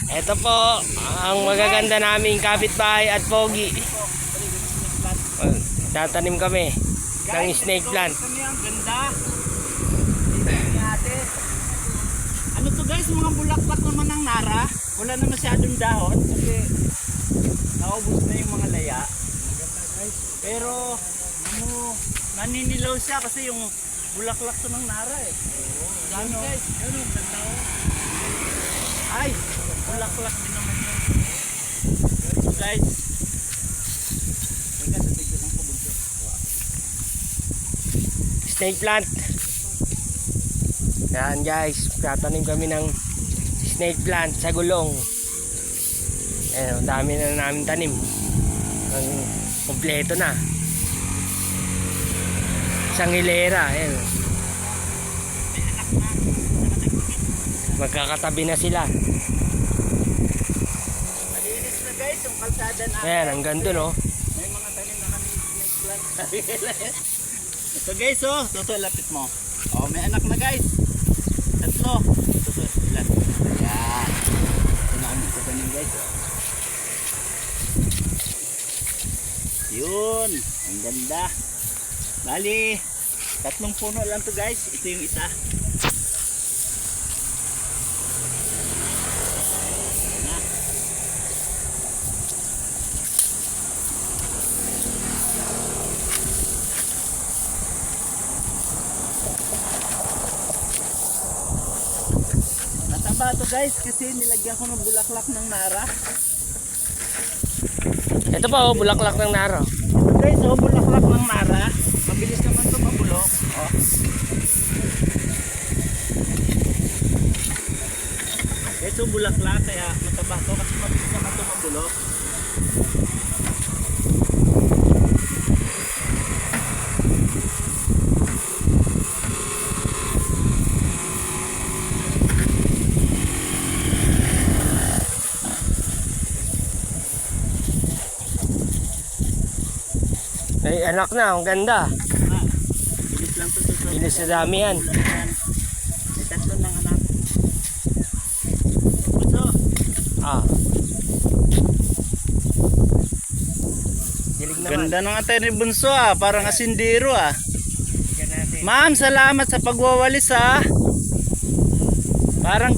Ito po ang magaganda naming kapitbahay at pogi. Tatanim kami ng snake plant. Kami ang ganda. Ano to guys, mga bulaklak naman ng nara. Wala na masyadong dahon kasi naubos na yung mga laya. Pero ano, naninilaw siya kasi yung bulaklak to ng nara eh. Ano guys, yun ang ganda. Ay, bulaklak din naman yun. Guys, Snake plant. Yan guys, tatanim kami ng snake plant sa gulong. Ayan, ang dami na namin tanim. Ang kompleto na. Isang hilera. Ayan. Magkakatabi na sila. malinis na guys yung kalsada na. Ayan, ang ganda no. May mga tanim na kami snake plant. Ito guys oh, Toto lapit mo. Oh, may anak na guys. Tatlo. Toto ilan. Ayan. Ito na ang tanim guys. Yun, ang ganda. Bali, 3 puno lang to guys. Ito yung isa. Na. Nataba to guys kasi nilagyan ko ng bulaklak ng nara. Ito pa oh, bulaklak ng naro. Guys, oh, bulaklak ng nara. Mabilis naman ito mabulok. Oh. Guys, oh, bulaklak kaya mataba to kasi mabilis naman ito mabulok. Ay, anak na, ang ganda. Bilis lang ito. Bilis sa dami yan. May 3 ng anak. Puso. Ah. Dilig naman. Ganda ng atay ni Bunso ah. Parang asindero ah. Ma'am, salamat sa pagwawalis ah. Parang